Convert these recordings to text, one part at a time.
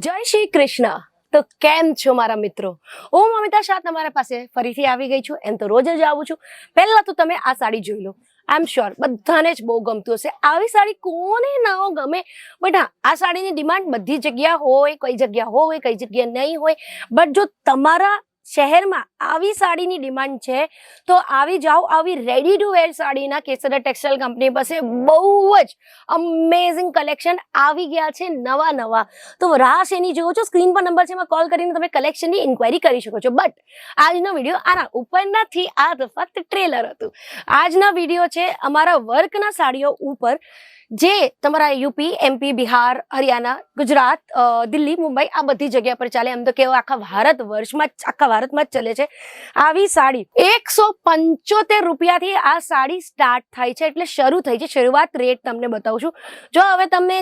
જય શ્રી કૃષ્ણ. તો કેમ છો મારા મિત્રો? હું મમિતા શાહ તમારા પાસે ફરીથી આવી ગઈ છું. એમ તો રોજ જ આવું છું. પહેલા તો તમે આ સાડી જોઈ લો. આઈ એમ શ્યોર બધાને જ બહુ ગમતું હશે. આવી સાડી કોને ના ગમે? બટ હા, આ સાડીની ડિમાન્ડ બધી જગ્યા હોય, કઈ જગ્યા હોય, કઈ જગ્યા નહીં હોય. બટ જો તમારા શહેરમાં આવી સાડીની ડિમાન્ડ છે તો આવી જાઓ. આવી રેડી ટુ વેર સાડીના કેસરિયા ટેક્સટાઇલ કંપની પાસે બહુ જ અમેઝિંગ કલેક્શન આવી ગયા છે, નવા નવા. તો રાહ શેની જુઓ છો? સ્ક્રીન પર નંબર છે, એમાં કોલ કરીને તમે કલેક્શનની ઇન્ક્વાયરી કરી શકો છો. બટ આજનો વિડીયો આના ઉપર નથી, આ તો ફક્ત ટ્રેલર હતું. આજના વિડીયો છે અમારા વર્કના સાડીઓ ઉપર, જે તમારા યુપી, એમપી, બિહાર, હરિયાણા, ગુજરાત, દિલ્હી, મુંબઈ આ બધી જગ્યા પર ચાલે. એમ તો કેવો આખા ભારતમાં જ ચાલે છે આવી સાડી. 175 રૂપિયાથી આ સાડી સ્ટાર્ટ થાય છે, એટલે શરૂ થઈ છે. શરૂઆત રેટ તમને બતાવું છું. જો હવે તમને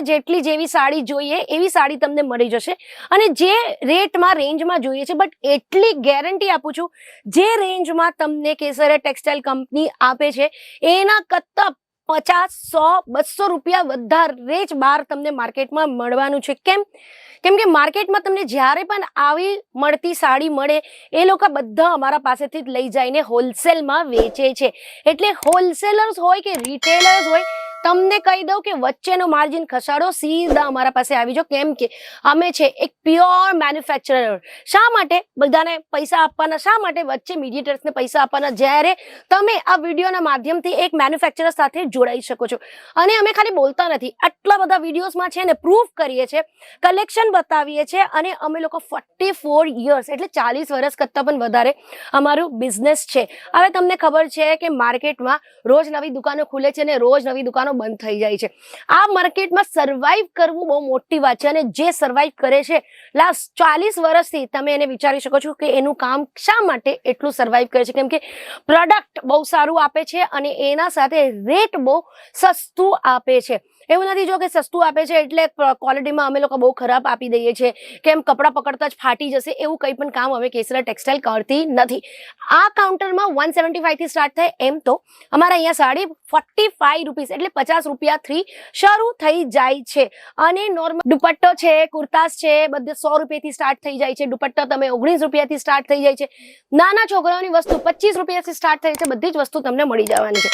જેવી સાડી જોઈએ એવી સાડી તમને મળી જશે, અને જે રેન્જમાં જોઈએ છે. બટ એટલી ગેરંટી આપું છું, જે રેન્જમાં તમને કેસરિયા ટેક્સટાઇલ કંપની આપે છે એના કરતા 50, 100, 200 રૂપિયા વધારે જ બહાર તમને માર્કેટમાં મળવાનું છે. કેમ કે માર્કેટમાં તમને જ્યારે પણ આવી મળતી સાડી મળે એ લોકો બધા અમારા પાસેથી જ લઈ જઈને હોલસેલમાં વેચે છે. એટલે હોલસેલર્સ હોય કે રિટેલર્સ હોય, તમને કહી દઉં કે વચ્ચેનો માર્જિન ખસાડો, સીધા અમારા પાસે આવી જાઓ. કેમ કે અમે છે એક પ્યોર મેન્યુફેક્ચરર. શા માટે બધાને પૈસા આપવાના? શા માટે વચ્ચે મીડિયેટર્સને પૈસા આપવાના? જ્યારે તમે આ વિડીયોના માધ્યમથી એક મેન્યુફેક્ચરર સાથે જોડાઈ શકો છો. અને અમે ખાલી બોલતા નથી, આટલા બધા વિડીયોઝમાં છે ને પ્રૂફ કરીએ છીએ, કલેક્શન બતાવીએ છીએ. અને અમે લોકો 44 યર્સ એટલે 40 વર્ષ કરતાં પણ વધારે અમારું બિઝનેસ છે. હવે તમને ખબર છે કે માર્કેટમાં રોજ નવી દુકાનો ખુલે છે ને રોજ નવી દુકાનો બંધ થઈ જાય છે. આ માર્કેટમાં સર્વાઈવ કરવું બહુ મોટી વાત છે, અને જે સર્વાઈવ કરે છે લાસ્ટ 40 વર્ષથી, તમે એને વિચારી શકો છો કે એનું કામ શા માટે એટલું સર્વાઈવ કરે છે. કેમ કે પ્રોડક્ટ બહુ સારું આપે છે અને એના સાથે રેટ બહુ સસ્તું આપે છે. એવું નથી જો કે સસ્તું આપે છે એટલે ક્વોલિટીમાં અમે લોકો બહુ ખરાબ આપી દઈએ છીએ, કેમ કપડાં પકડતા જ ફાટી જશે, એવું કંઈ પણ કામ અમે કેસરિયા ટેક્સટાઇલ કરતી નથી. આ કાઉન્ટરમાં 175 થી સ્ટાર્ટ થાય. એમ તો અમારા અહીંયા સાડી 45 રૂપીસ એટલે 50 રૂપિયાથી શરૂ થઈ જાય છે. અને નોર્મલ દુપટ્ટો છે, કુર્તાસ છે, બધે 100 રૂપિયાથી સ્ટાર્ટ થઈ જાય છે. દુપટ્ટો તમે 19 રૂપિયાથી સ્ટાર્ટ થઈ જાય છે. નાના છોકરાઓની વસ્તુ 25 રૂપિયાથી સ્ટાર્ટ થઈ છે. બધી જ વસ્તુ તમને મળી જવાની છે.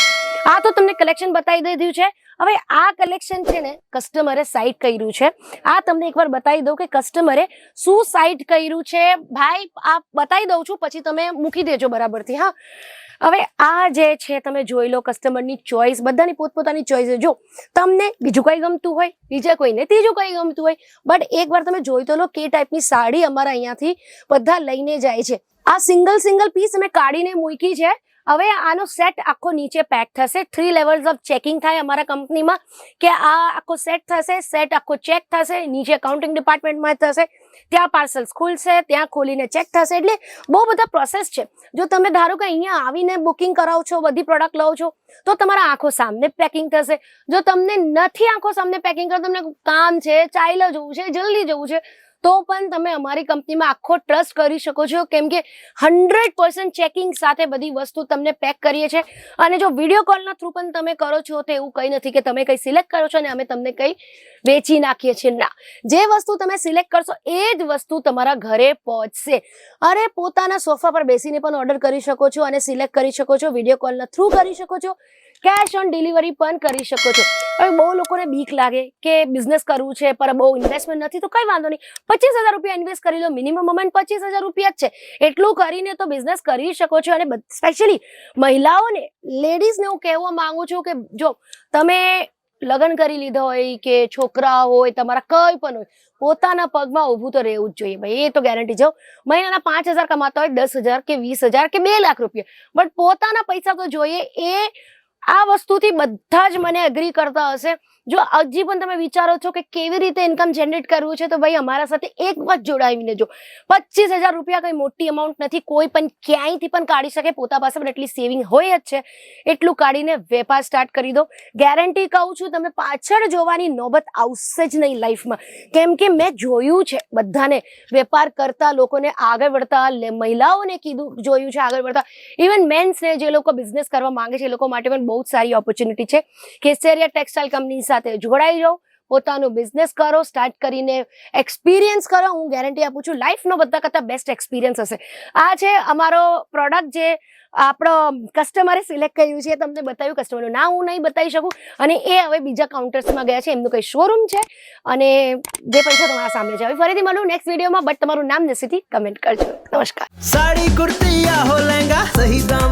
આ તો તમને કલેક્શન બતાવી દીધું છે. હવે આ કલેક્શન છે ને કસ્ટમરે સાઇડ કર્યું છે. આ તમને એકવાર બતાવી દઉં કે કસ્ટમરે શું સાઇડ કર્યું છે. ભાઈ આ બતાવી દઉં છું, પછી તમે મૂકી દેજો બરાબરથી. હા, હવે આ જે છે તમે જોઈ લો, કસ્ટમરની ચોઈસ, બધાની પોતપોતાની ચોઈસ છે. જો તમને બીજું કઈ ગમતું હોય, બીજા કોઈને ત્રીજું કઈ ગમતું હોય, બટ એકવાર તમે જોઈ તો લો કે ટાઈપની સાડી અમારા અહીંયાથી બધા લઈને જાય છે. આ સિંગલ પીસ અમે કાઢીને મૂકી છે. હવે આનો સેટ આખો નીચે પેક થશે. 3 લેવલ્સ ઓફ ચેકિંગ થાય અમારા કંપનીમાં, કે આ આખો સેટ થશે, સેટ આખો ચેક થશે, નીચે કાઉન્ટિંગ ડિપાર્ટમેન્ટમાં થશે, ત્યાં પાર્સલ્સ ખુલશે, ત્યાં ખોલીને ચેક થશે. એટલે બહુ બધા પ્રોસેસ છે. જો તમે ધારો કે અહીંયા આવીને બુકિંગ કરાવો છો, બધી પ્રોડક્ટ લો છો, તો તમારા આંખો સામને પેકિંગ થશે. જો તમને નથી આંખો સામને પેકિંગ કરો, તમને કામ છે, ચાલ્યા જવું છે, જલ્દી જવું છે, તો પણ તમે અમારી કંપનીમાં આખો ટ્રસ્ટ કરી શકો છો. કેમ કે 100% ચેકિંગ સાથે બધી વસ્તુ તમને પેક કરીએ છીએ. અને જો વિડીયો કોલના થ્રુ પણ તમે કરો છો તો એવું કંઈ નથી કે તમે કંઈ સિલેક્ટ કરો છો અને અમે તમને કંઈ વેચી નાખીએ છીએ. ના, જે વસ્તુ તમે સિલેક્ટ કરશો એ જ વસ્તુ તમારા ઘરે પહોંચશે. અરે પોતાના સોફા પર બેસીને પણ ઓર્ડર કરી શકો છો અને સિલેક્ટ કરી શકો છો. વિડીયો કોલના થ્રુ કરી શકો છો. કેશ ઓન ડિલિવરી પણ કરી શકો છો. હવે બહુ લોકોને બીક લાગે કે બિઝનેસ કરવું છે પણ બહુ ઇન્વેસ્ટમેન્ટ નથી, તો કંઈ વાંધો નહીં, 25,000 રૂપિયા ઇન્વેસ્ટ કરી લો. મિનિમમ અમાઉન્ટ 25,000 રૂપિયા જ છે. એટલું કરીને તો બિઝનેસ કરી શકો છો. અને સ્પેશિયલી મહિલાઓને, લેડીઝને હું કહેવા માંગુ છું કે જો તમે લગ્ન કરી લીધો હોય કે છોકરા હોય, તમારા કંઈ પણ હોય, પોતાના પગમાં ઊભું તો રહેવું જ જોઈએ ભાઈ. એ તો ગેરંટી જો મહિનાના 5,000 કમાતા હોય, 10,000 કે 20,000 કે 2 લાખ રૂપિયા, બટ પોતાના પૈસા તો જોઈએ. આ વસ્તુથી બધા જ મને એગ્રી કરતા હશે. જો હજી પણ તમે વિચારો છો કે કેવી રીતે ઇન્કમ જનરેટ કરવું છે, તો ભાઈ અમારા સાથે એક વખત જોડાવીને જો. 25,000 રૂપિયા કઈ મોટી અમાઉન્ટ નથી. કોઈ પણ ક્યાંયથી પણ કાઢી શકે. પોતા પાસે પણ એટલી સેવિંગ હોય જ છે, એટલું કાઢીને વેપાર સ્ટાર્ટ કરી દો. ગેરંટી કહું છું, તમે પાછળ જોવાની નોબત આવશે જ નહીં લાઈફમાં. કેમ કે મેં જોયું છે બધાને, વેપાર કરતા લોકોને, આગળ વધતા મહિલાઓને જોયું છે આગળ વધતા. ઇવન મેન્સને, જે લોકો બિઝનેસ કરવા માંગે છે એ લોકો માટે પણ બહુ સારી ઓપોર્ચ્યુનિટી છે. કેસરિયા ટેક્સટાઇલ કંપની સાથે જોડાઈ જાઓ. પોતાનું બિઝનેસ કરો, સ્ટાર્ટ કરીને એક્સપિરિયન્સ કરો. હું ગેરંટી આપું છું લાઈફનો બધા કરતાં બેસ્ટ એક્સપિરિયન્સ હશે. આ છે અમારો પ્રોડક્ટ જે આપણો કસ્ટમરે સિલેક્ટ કર્યું છે. તમને બતાવ્યું, કસ્ટમરનું નામ હું નહીં બતાવી શકું, અને એ હવે બીજા કાઉન્ટર્સમાં ગયા છે. એમનું કંઈ શોરૂમ છે અને જે પૈસા તમારા સામે છે. હવે ફરીથી મળું નેક્સ્ટ વિડીયોમાં, બટ તમારું નામ ને સિટી કમેન્ટ કરજો. નમસ્કાર. साड़ी कुर्ती या हो लहंगा सही दाम